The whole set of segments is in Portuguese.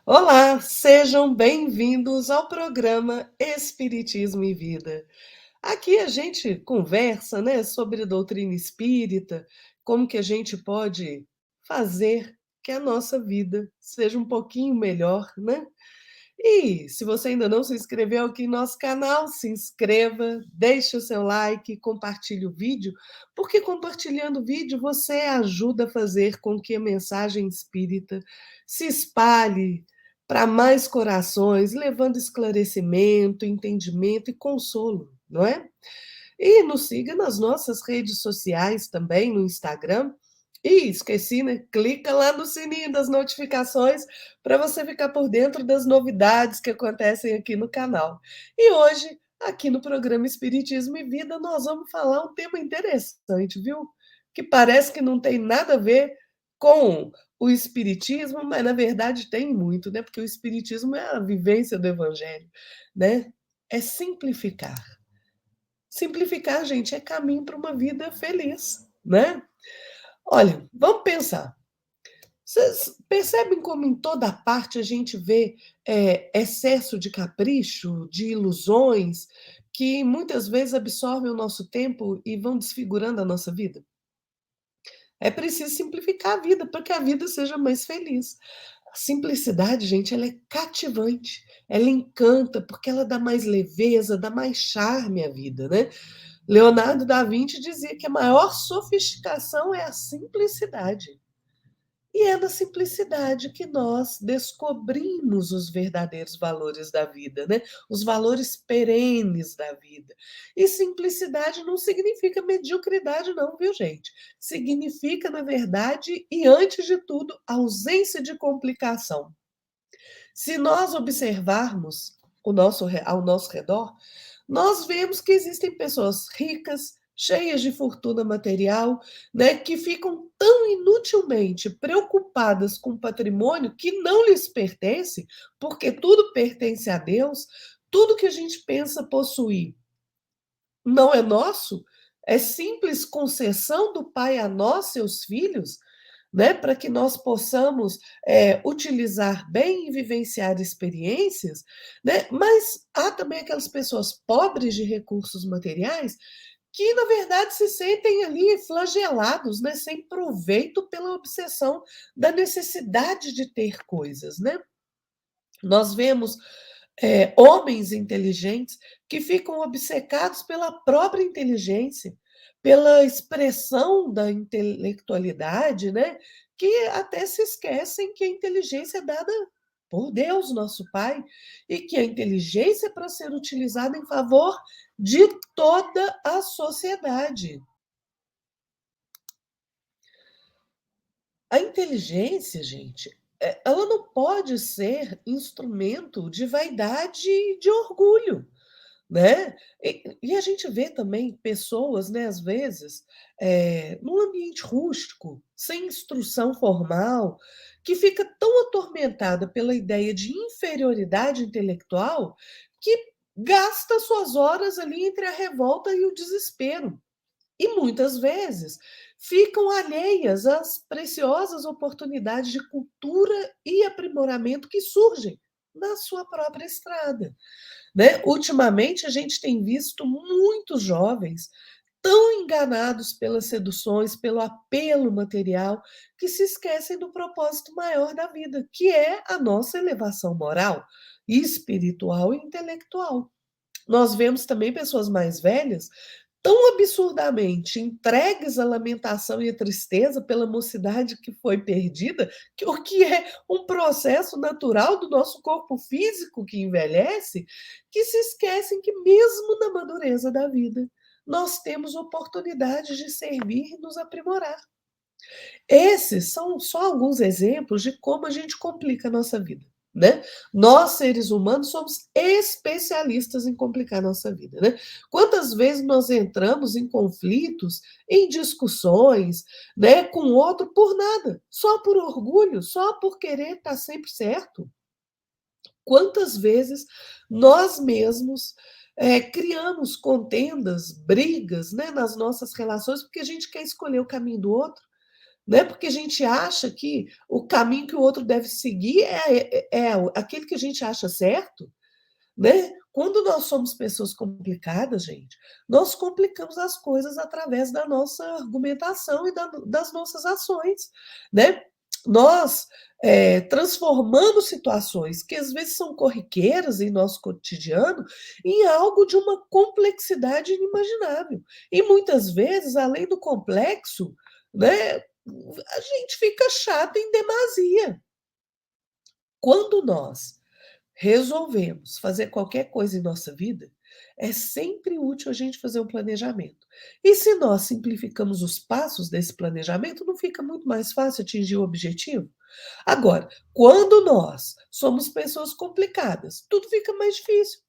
Olá, sejam bem-vindos ao programa Espiritismo e Vida. Aqui a gente conversa, né, sobre doutrina espírita, como que a gente pode fazer que a nossa vida seja um pouquinho melhor, né? E se você ainda não se inscreveu aqui em nosso canal, se inscreva, deixe o seu like, compartilhe o vídeo, porque compartilhando o vídeo você ajuda a fazer com que a mensagem espírita se espalhe para mais corações, levando esclarecimento, entendimento e consolo, não é? E nos siga nas nossas redes sociais também, no Instagram. E esqueci, né? Clica lá no sininho das notificações para você ficar por dentro das novidades que acontecem aqui no canal. E hoje, aqui no programa Espiritismo e Vida, nós vamos falar um tema interessante, viu? Que parece que não tem nada a ver com o Espiritismo, mas na verdade tem muito, né? Porque o Espiritismo é a vivência do Evangelho, né? É simplificar. Simplificar, gente, é caminho para uma vida feliz, né? Olha, vamos pensar. Vocês percebem como em toda parte a gente vê excesso de capricho, de ilusões, que muitas vezes absorvem o nosso tempo e vão desfigurando a nossa vida? É preciso simplificar a vida para que a vida seja mais feliz. A simplicidade, gente, ela é cativante, ela encanta, porque ela dá mais leveza, dá mais charme à vida, né? Leonardo da Vinci dizia que a maior sofisticação é a simplicidade. E é na simplicidade que nós descobrimos os verdadeiros valores da vida, né? Os valores perenes da vida. E simplicidade não significa mediocridade, não, viu, gente? Significa, na verdade, e antes de tudo, ausência de complicação. Se nós observarmos ao nosso redor, nós vemos que existem pessoas ricas, cheias de fortuna material, né, que ficam tão inutilmente preocupadas com o patrimônio que não lhes pertence, porque tudo pertence a Deus, tudo que a gente pensa possuir não é nosso, é simples concessão do Pai a nós, seus filhos, né, para que nós possamos utilizar bem e vivenciar experiências, né? Mas há também aquelas pessoas pobres de recursos materiais que, na verdade, se sentem ali flagelados, né, sem proveito pela obsessão da necessidade de ter coisas, né? Nós vemos homens inteligentes que ficam obcecados pela própria inteligência, pela expressão da intelectualidade, né? Que até se esquecem que a inteligência é dada por Deus, nosso Pai, e que a inteligência é para ser utilizada em favor de toda a sociedade. A inteligência, gente, ela não pode ser instrumento de vaidade e de orgulho. Né? E a gente vê também pessoas, né, às vezes, num ambiente rústico, sem instrução formal, que fica tão atormentada pela ideia de inferioridade intelectual que gasta suas horas ali entre a revolta e o desespero. E muitas vezes ficam alheias às preciosas oportunidades de cultura e aprimoramento que surgem na sua própria estrada, né? Ultimamente, a gente tem visto muitos jovens tão enganados pelas seduções, pelo apelo material, que se esquecem do propósito maior da vida, que é a nossa elevação moral, espiritual e intelectual. Nós vemos também pessoas mais velhas tão absurdamente entregues à lamentação e à tristeza pela mocidade que foi perdida, o que é um processo natural do nosso corpo físico que envelhece, que se esquecem que mesmo na madureza da vida, nós temos oportunidade de servir e nos aprimorar. Esses são só alguns exemplos de como a gente complica a nossa vida, né? Nós, seres humanos, somos especialistas em complicar a nossa vida, né? Quantas vezes nós entramos em conflitos, em discussões, né, com o outro por nada, só por orgulho, só por querer estar sempre certo? Quantas vezes nós mesmos criamos contendas, brigas, né, nas nossas relações, porque a gente quer escolher o caminho do outro? né? Porque a gente acha que o caminho que o outro deve seguir é aquele que a gente acha certo, né? Quando nós somos pessoas complicadas, gente, nós complicamos as coisas através da nossa argumentação e das nossas ações, né? Nós transformamos situações que às vezes são corriqueiras em nosso cotidiano em algo de uma complexidade inimaginável. E muitas vezes, além do complexo, né, a gente fica chato em demasia. Quando nós resolvemos fazer qualquer coisa em nossa vida, é sempre útil a gente fazer um planejamento. E se nós simplificamos os passos desse planejamento, não fica muito mais fácil atingir o objetivo? Agora, quando nós somos pessoas complicadas, tudo fica mais difícil.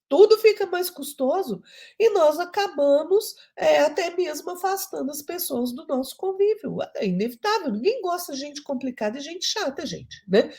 Tudo fica mais custoso e nós acabamos até mesmo afastando as pessoas do nosso convívio. É inevitável, ninguém gosta de gente complicada e gente chata, gente, né?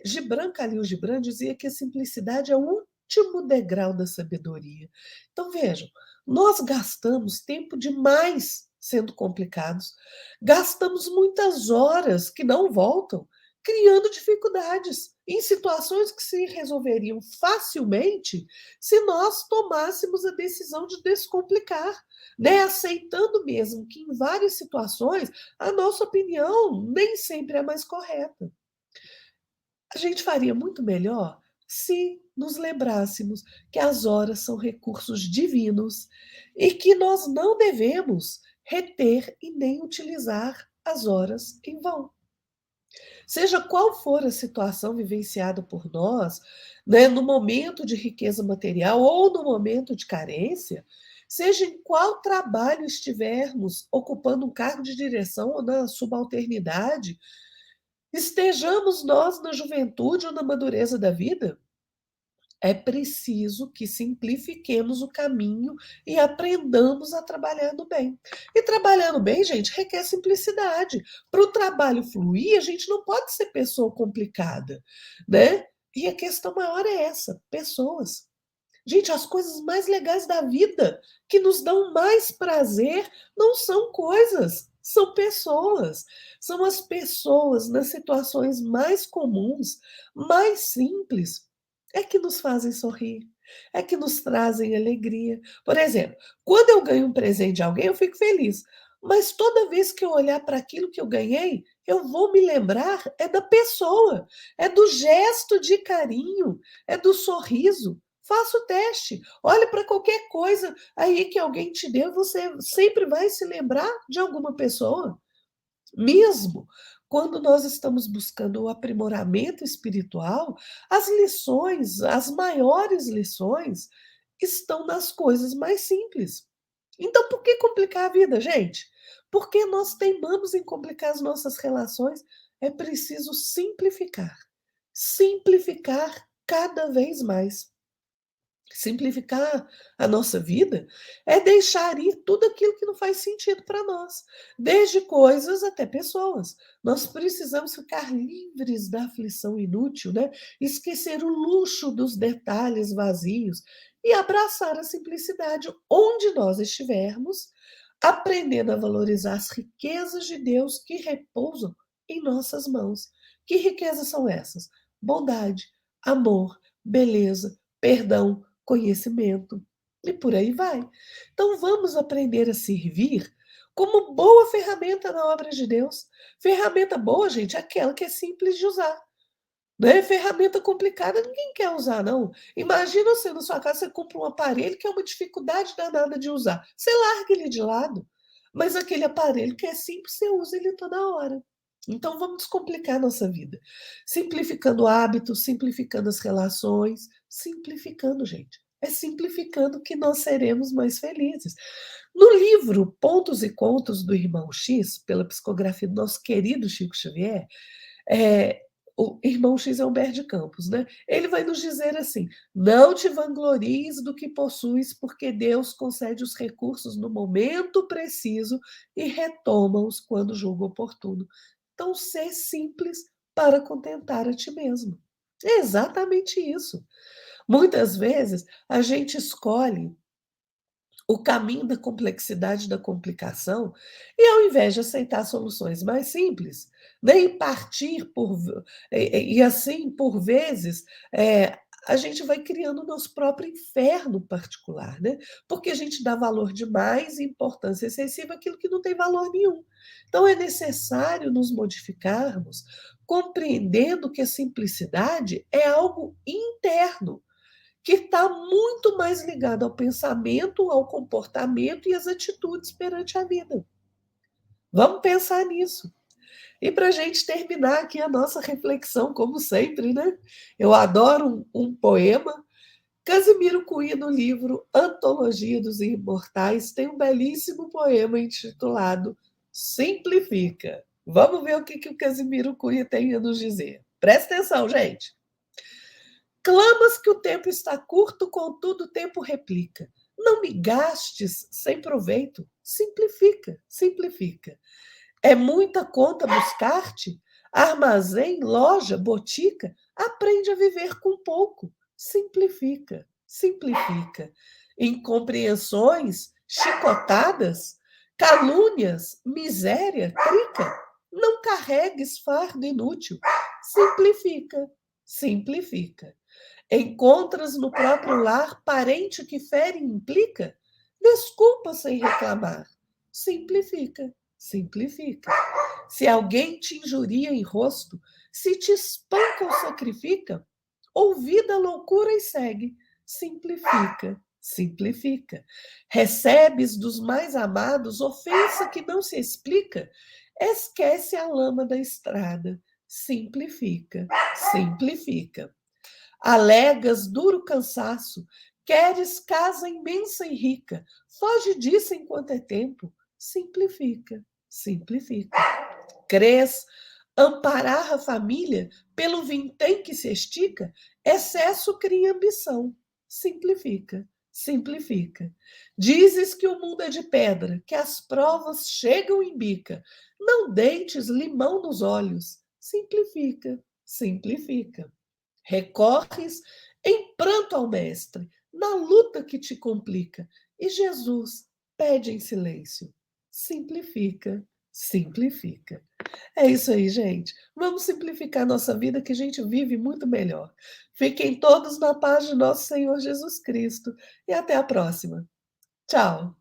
Gibran Khalil Gibran dizia que a simplicidade é o último degrau da sabedoria. Então, vejam, nós gastamos tempo demais sendo complicados, gastamos muitas horas que não voltam, criando dificuldades em situações que se resolveriam facilmente se nós tomássemos a decisão de descomplicar, né? Aceitando mesmo que em várias situações a nossa opinião nem sempre é mais correta. A gente faria muito melhor se nos lembrássemos que as horas são recursos divinos e que nós não devemos reter e nem utilizar as horas em vão. Seja qual for a situação vivenciada por nós, né, no momento de riqueza material ou no momento de carência, seja em qual trabalho estivermos ocupando um cargo de direção ou na subalternidade, estejamos nós na juventude ou na madureza da vida, é preciso que simplifiquemos o caminho e aprendamos a trabalhar no bem. E trabalhar no bem, gente, requer simplicidade. Para o trabalho fluir, a gente não pode ser pessoa complicada, né? E a questão maior é essa: pessoas. Gente, as coisas mais legais da vida, que nos dão mais prazer, não são coisas, são pessoas. São as pessoas nas situações mais comuns, mais simples, é que nos fazem sorrir, é que nos trazem alegria. Por exemplo, quando eu ganho um presente de alguém, eu fico feliz. Mas toda vez que eu olhar para aquilo que eu ganhei, eu vou me lembrar é da pessoa, é do gesto de carinho, é do sorriso. Faça o teste. Olhe para qualquer coisa aí que alguém te deu, você sempre vai se lembrar de alguma pessoa. Mesmo quando nós estamos buscando o aprimoramento espiritual, as lições, as maiores lições, estão nas coisas mais simples. Então, por que complicar a vida, gente? Porque nós teimamos em complicar as nossas relações. É preciso simplificar. Simplificar cada vez mais. Simplificar a nossa vida é deixar ir tudo aquilo que não faz sentido para nós, desde coisas até pessoas. Nós precisamos ficar livres da aflição inútil, né? Esquecer o luxo dos detalhes vazios e abraçar a simplicidade onde nós estivermos, aprendendo a valorizar as riquezas de Deus que repousam em nossas mãos. Que riquezas são essas? Bondade, amor, beleza, perdão, conhecimento e por aí vai. Então vamos aprender a servir como boa ferramenta na obra de Deus. Ferramenta boa, gente, é aquela que é simples de usar. Não é ferramenta complicada, ninguém quer usar, não. Imagina você na sua casa, você compra um aparelho que é uma dificuldade danada de usar. Você larga ele de lado. Mas aquele aparelho que é simples, você usa ele toda hora. Então vamos descomplicar a nossa vida. Simplificando hábitos, simplificando as relações, simplificando, gente. É simplificando que nós seremos mais felizes. No livro Pontos e Contos do Irmão X, pela psicografia do nosso querido Chico Xavier, é, o irmão X é Humberto de Campos, né? Ele vai nos dizer assim: não te vanglories do que possuis, porque Deus concede os recursos no momento preciso e retoma-os quando julga oportuno. Então, ser simples para contentar a ti mesmo. É exatamente isso. Muitas vezes a gente escolhe o caminho da complexidade da complicação, e ao invés de aceitar soluções mais simples, né, e partir e assim, por vezes, a gente vai criando o nosso próprio inferno particular, né? Porque a gente dá valor demais e importância excessiva àquilo que não tem valor nenhum. Então é necessário nos modificarmos, compreendendo que a simplicidade é algo interno que está muito mais ligado ao pensamento, ao comportamento e às atitudes perante a vida. Vamos pensar nisso. E para a gente terminar aqui a nossa reflexão, como sempre, né? Eu adoro um poema. Casimiro Cunha, no livro Antologia dos Imortais, tem um belíssimo poema intitulado Simplifica. Vamos ver o que o Casimiro Cunha tem a nos dizer. Presta atenção, gente. Clamas que o tempo está curto, contudo o tempo replica. Não me gastes sem proveito. Simplifica, simplifica. É muita conta buscar-te? Armazém, loja, botica? Aprende a viver com pouco. Simplifica, simplifica. Incompreensões, chicotadas, calúnias, miséria, crica. Não carregues fardo inútil. Simplifica, simplifica. Encontras no próprio lar parente que fere e implica? Desculpa sem reclamar. Simplifica, simplifica. Se alguém te injuria em rosto, se te espanca ou sacrifica, ouvida a loucura e segue. Simplifica, simplifica. Recebes dos mais amados ofensa que não se explica, esquece a lama da estrada. Simplifica, simplifica. Alegas duro cansaço, queres casa imensa e rica, foge disso enquanto é tempo. Simplifica, simplifica. Crês amparar a família pelo vintém que se estica, excesso cria ambição. Simplifica, simplifica. Dizes que o mundo é de pedra, que as provas chegam em bica. Não deites limão nos olhos. Simplifica, simplifica. Recorres em pranto ao Mestre, na luta que te complica, e Jesus pede em silêncio. Simplifica, simplifica. É isso aí, gente. Vamos simplificar nossa vida que a gente vive muito melhor. Fiquem todos na paz de nosso Senhor Jesus Cristo e até a próxima. Tchau.